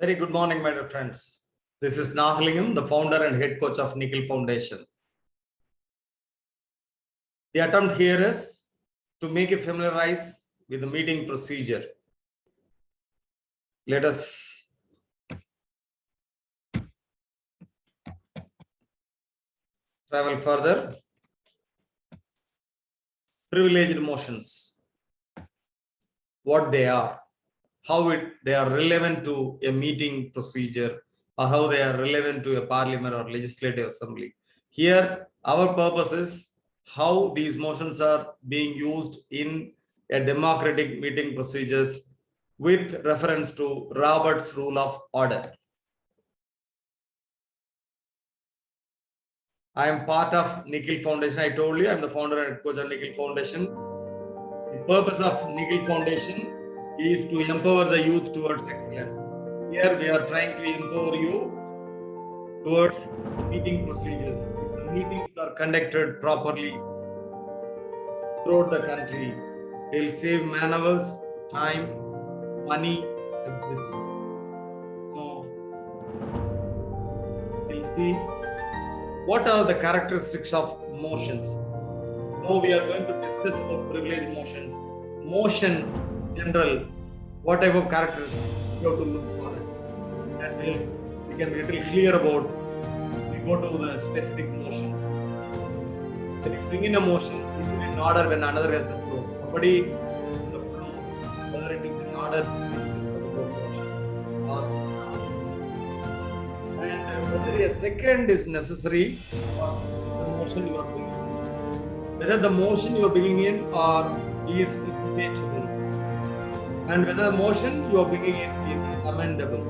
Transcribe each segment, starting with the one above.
Very good morning, my dear friends. This is Nahalingam, the founder and head coach of Nikhil Foundation. The attempt here is to make you familiarize with the meeting procedure. Let us travel further. Privileged motions, what they are, how they are relevant to a meeting procedure, or how they are relevant to a parliament or legislative assembly. Here, our purpose is how these motions are being used in a democratic meeting procedures with reference to Robert's Rule of Order. I am part of Nikhil Foundation. I told you I am the founder and coach of Nikhil Foundation. The purpose of Nikhil Foundation is to empower the youth towards excellence. Here we are trying to empower you towards meeting procedures. If the meetings are conducted properly throughout the country, it will save man hours, time, money, everything. So we'll see what are the characteristics of motions. Now we are going to discuss about privileged motions. Motion general, what type of characters you have to look for it. And we can be little clear about, we go to the specific motions. When you bring in a motion, it is in order when another has the flow. Somebody in the flow, whether it is in order, it is particular motion. And whether a second is necessary for the motion you are bringing in. Whether the motion you are bringing in or is debatable, and whether the motion you are bringing in is amendable,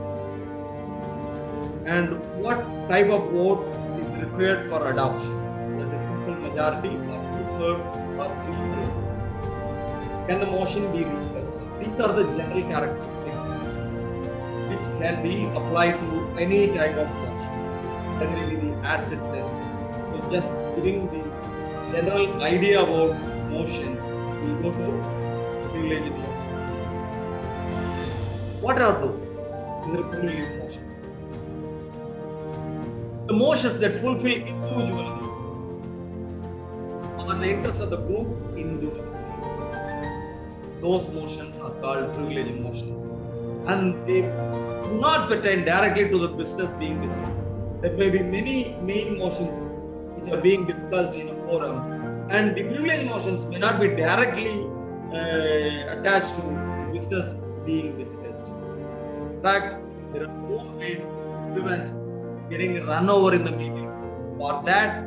and what type of vote is required for adoption, that is simple majority or two-thirds or three-fourths. Can the motion be reconsidered? These are the general characteristics which can be applied to any type of motion. Generally the acid test. So just giving the general idea about motions, we go to privileged motions. What are those? These are privileged motions. The motions that fulfill individual needs or the interests of the group individually. Those motions are called privileged motions. And they do not pertain directly to the business being discussed. There may be many main motions which are being discussed in a forum, and the privileged motions may not be directly attached to the business being discussed. In fact, there are no ways to prevent getting run over in the meeting. For that,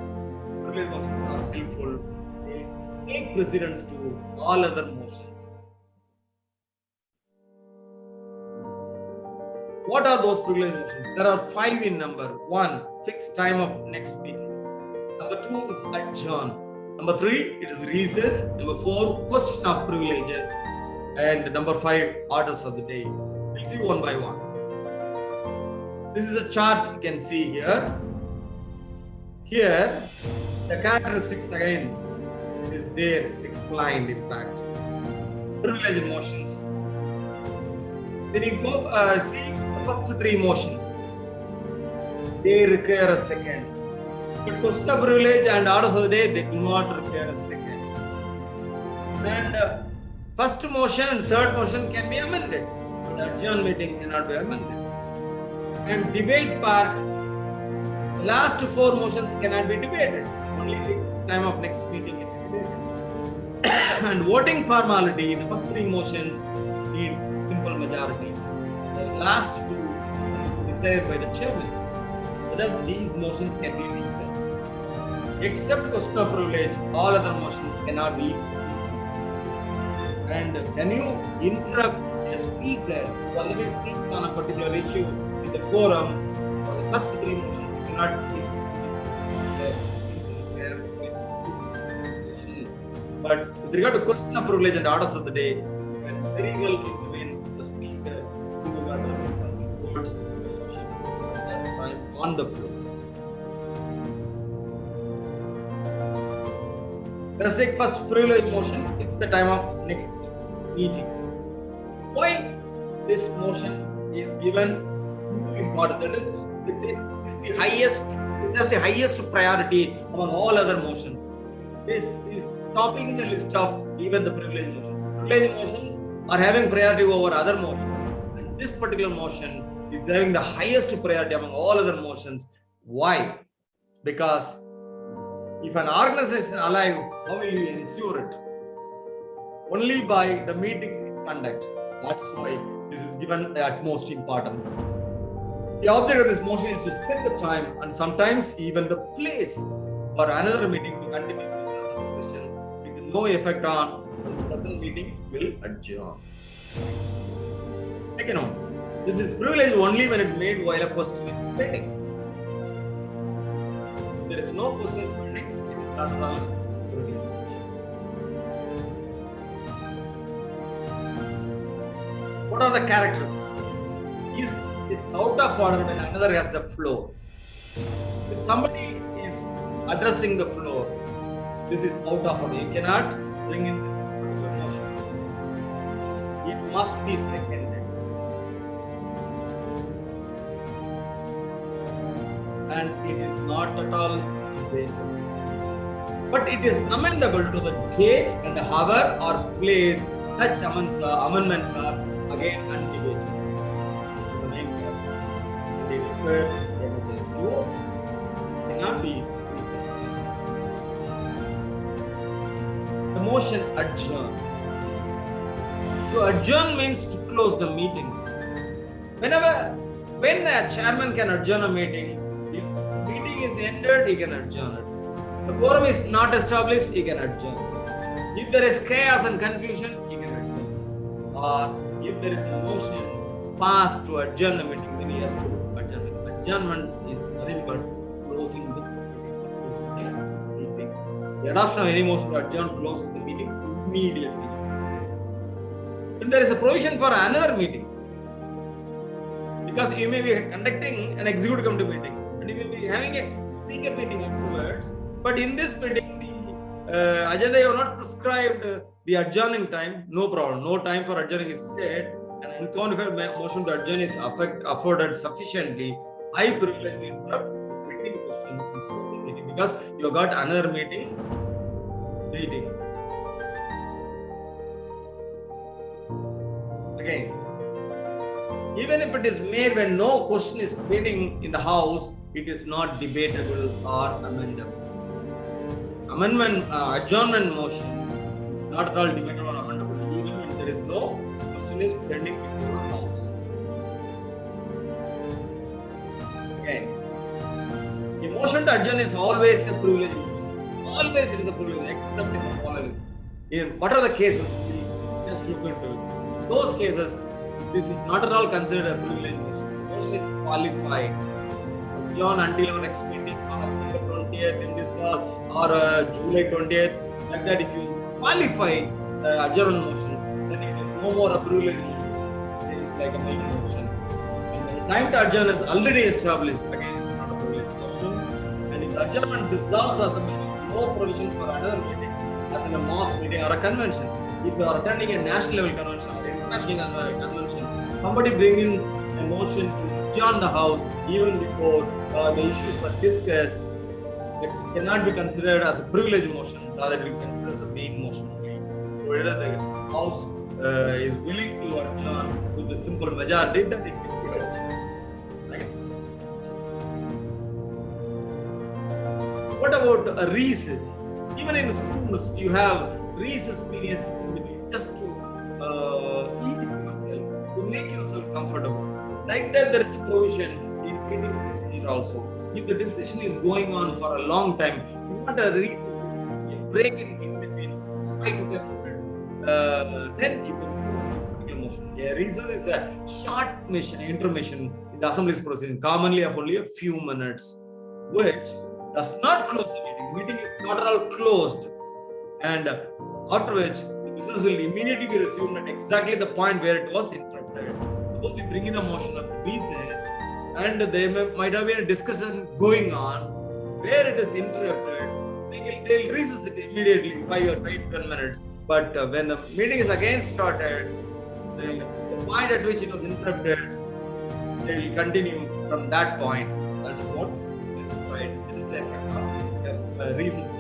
privileged motions are helpful. They take precedence to all other motions. What are those privileged motions? There are 5 in number. 1, fixed time of next meeting. Number 2 is adjourn. Number 3, it is recess. Number 4, question of privileges. And number 5, orders of the day. We'll see one by one. This is a chart you can see here. Here, the characteristics again is there explained, in fact. Privileged motions. When you go see the first 3 motions, they require a second. But question of privilege and orders of the day, they do not require a second. And first motion and third motion can be amended, but adjourn meeting cannot be amended. And debate part, the last 4 motions cannot be debated. Only fixed time of next meeting can be debated. And voting formality, the first 3 motions need simple majority. The last 2 decided by the chairman. Whether these motions can be reconsidered. Except question of privilege, all other motions cannot be reconsidered. And can you interrupt a speaker who always speaks on a particular issue in the forum? For the first 3 motions, you cannot but with regard to question of privilege and orders of the day, you can very well intervene the speaker who will address the words on the floor. Let's take first privilege motion. It's the time of next meeting. Why this motion is given important. That is, it is the highest. It has the highest priority among all other motions. This is topping the list of even the privilege motions. Privilege motions are having priority over other motions, and this particular motion is having the highest priority among all other motions. Why? Because if an organization is alive, how will you ensure it? Only by the meetings it conduct. That's why this is given the utmost importance. The object of this motion is to set the time and sometimes even the place for another meeting to continue business of the session with no effect on the present meeting will adjourn. Second one, this is privileged only when it made while a question is pending. There is no question pending, it is not privileged. What are the characteristics? Is it out of order when another has the floor? If somebody is addressing the floor, this is out of order. You cannot bring in this particular motion. It must be seconded. And it is not at all debatable. But it is amendable to the date and the hour or place. Such amendments are again undebatable. It requires a majority vote. It cannot be reconsidered. The motion adjourn. To adjourn means to close the meeting. When a chairman can adjourn a meeting, if the meeting is ended, he can adjourn it. The quorum is not established, he can adjourn. If there is chaos and confusion, he can adjourn. Or if there is a motion passed to adjourn the meeting, then he has to adjourn. Adjournment is nothing but closing the meeting. The adoption of any motion to adjourn closes the meeting immediately. Then there is a provision for another meeting. Because you may be conducting an executive committee meeting and you may be having a speaker meeting afterwards, but in this meeting, the agenda you have not prescribed the adjourning time, no problem. No time for adjourning is set, and unqualified motion to adjourn is afforded sufficiently. I privilege to interrupt between question because you have got another meeting waiting. Again, even if it is made when no question is pending in the house, it is not debatable or amendable. Adjournment motion is not at all debatable or amendable, even when there is no question is pending before the house. Okay. The motion to adjourn is always a privilege motion. Always it is a privilege, except in the following. What are the cases? We just look into it. Those cases, this is not at all considered a privilege motion. The motion is qualified. Adjourn until our next meeting on October 20th in this hall or July 20th. Like that, if you qualify the adjournment motion, then it is no more a privilege motion. It is like a main motion. And the time to adjourn is already established. Again, it's not a privilege motion. And if the adjournment dissolves assembly, no provision for another meeting, as in a mosque meeting or a convention. If you are attending a national level convention or international convention, somebody brings in a motion to adjourn the house even before the issues are discussed. It cannot be considered as a privilege motion, rather it will be considered as a main motion only. Whether the house is willing to adjourn with the simple majority, then it will be adjourned. Right? What about a recess? Even in schools, you have recess periods just to ease yourself, to make yourself comfortable. Like that, there is a provision in meeting procedure also. If the discussion is going on for a long time, you want a recess, you break in between 5 to 10 minutes, then you can do this particular motion. A recess is a short intermission in the assembly's proceeding, commonly of only a few minutes, which does not close the meeting. The meeting is not at all closed, and after which the business will immediately be resumed at exactly the point where it was interrupted. Suppose you bring in a motion of recess, and there might have been a discussion going on where it is interrupted. They'll recess it immediately, 5 or 10 minutes. But when the meeting is again started, the point at which it was interrupted, they will continue from that point. That is what is specified. It is the effect of recess.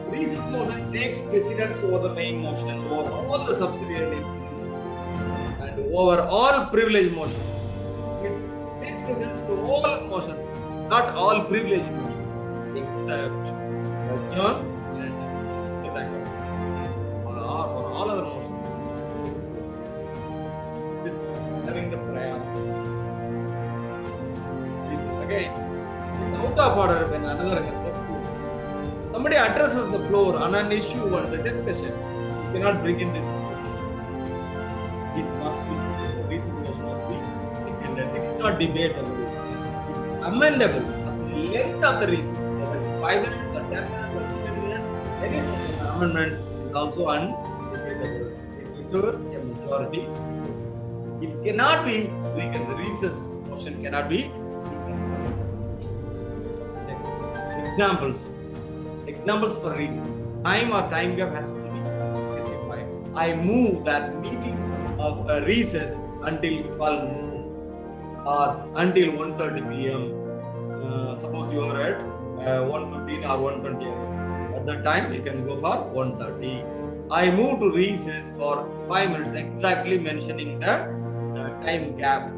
Recess motion takes precedence over the main motion, over all the subsidiary and over all privilege motions. It takes precedence to all motions, not all privilege motions, except John and the back of for all other motions. This having the prior. Again, it's out of order when another has the floor. Somebody addresses the floor on an issue or the discussion, you cannot bring in this motion. It must be, the recess motion must be independent. It is not debatable. It's amendable as to the length of the recess, whether it's 5 minutes or 10 minutes or 15 minutes, any such an amendment is also undebatable. It requires a majority. It cannot be reconciled. The recess motion cannot be reconciled. Next, examples for reason. Time or time gap has to be specified. I move that meeting of a recess until 12 noon or until 1:30 p.m. Suppose you are at 1:15 or 1:20. At that time, you can go for 1:30. I move to recess for 5 minutes, exactly mentioning the time gap.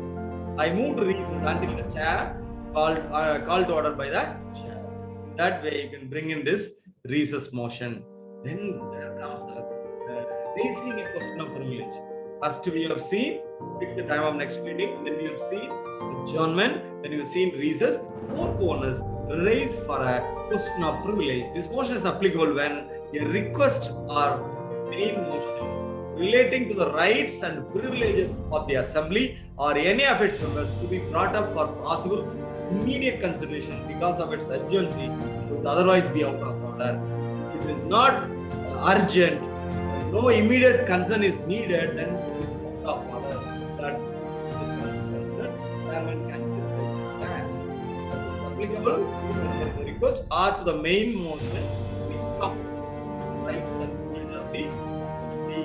I move to recess until the chair called to order by the chair. That way, you can bring in this recess motion. Then there comes the raising a question of privilege. First, we have seen fix the time of next meeting. Then we have seen adjournment. Then we have seen recess. Fourth one is raise for a question of privilege. This motion is applicable when a request or main motion relating to the rights and privileges of the assembly or any of its members to be brought up for possible immediate consideration because of its urgency, would otherwise be out of order. If it is not urgent, no immediate concern is needed, then it is out of order. That chairman can decide that. That is applicable when there is a request or to the main motion which talks about rights and privileges of the assembly.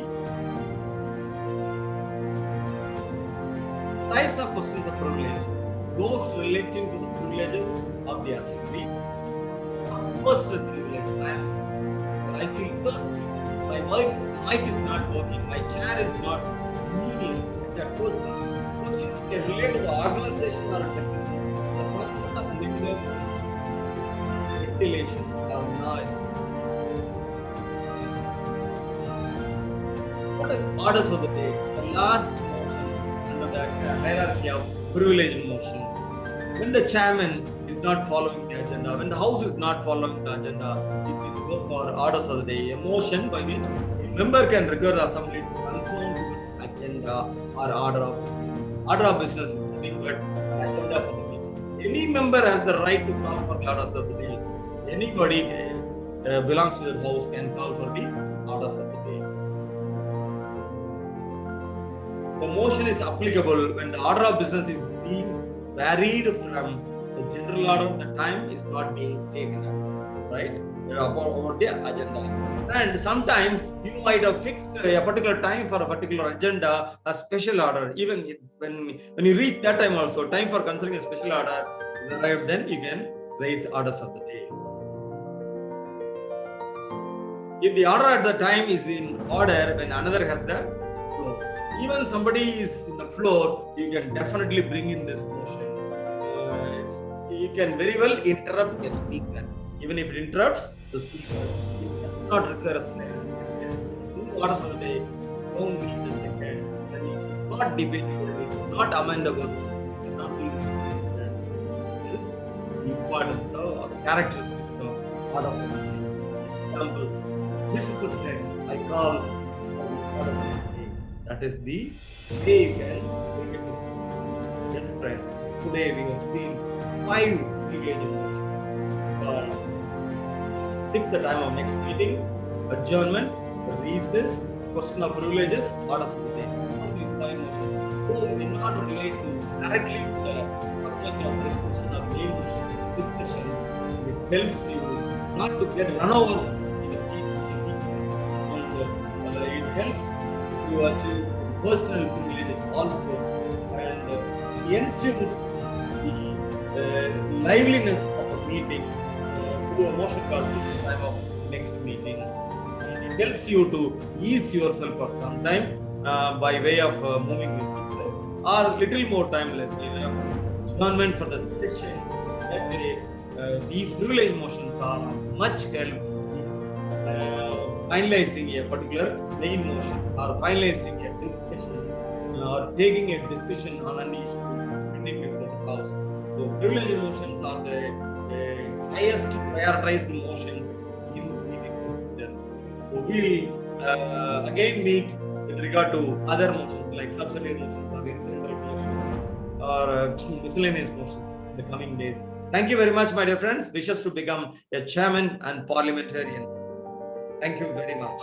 Types of questions of privilege. Those relating to the privileges of the assembly. Personal privilege. I feel thirsty. My mic is not working. My chair is not moving. That personal. Questions can relate to the organization or its existence. The concept of neglect, ventilation, or noise. What is orders of the day? The last motion under the hierarchy of privilege motions. When the chairman is not following the agenda, when the house is not following the agenda, it will go for orders of the day, a motion by which a member can require the assembly to conform to its agenda or order of business. Order of business is nothing but agenda for the meeting. Any member has the right to call for the orders of the day. Anybody belongs to the house can call for the orders of the day. The motion is applicable when the order of business is being varied from the general order of the time is not being taken up, right? About the agenda. And sometimes you might have fixed a particular time for a particular agenda, a special order. Even when you reach that time also, time for considering a special order is arrived, then you can raise orders of the day. If the order at the time is in order when another has the floor. Even somebody is in the floor, you can definitely bring in this motion. You can very well interrupt a speaker. Even if it interrupts the speaker, it does not require a second. Two orders of the day don't need the second. Then it is not debatable, it is not amendable, it cannot be considered. This is the importance or the characteristics of orders of the day. Examples. This is the strength I call orders of the day. That is the way you can make it this motion. Yes, friends. Today we have seen 5 privilege motions. Fix the time of next meeting, adjournment, recess, question of privileges, orders of the day. All these 5 motions, though may not relate directly to the subject of discussion or main motion discussion, it helps you not to get run over in the meeting, and it helps you achieve personal privileges also, and ensures the liveliness of a meeting through a motion called the time of next meeting. And it helps you to ease yourself for some time by way of moving with this, or little more time, let's say, adjournment for the session. That way, these privilege motions are much help finalizing a particular main motion or finalizing a discussion or taking a decision on an issue pending before the house. So privilege motions are the highest prioritized motions in meeting procedure. So we'll again meet with regard to other motions like subsidiary motions or incidental motions or miscellaneous motions in the coming days. Thank you very much, my dear friends. Wishes to become a chairman and parliamentarian. Thank you very much.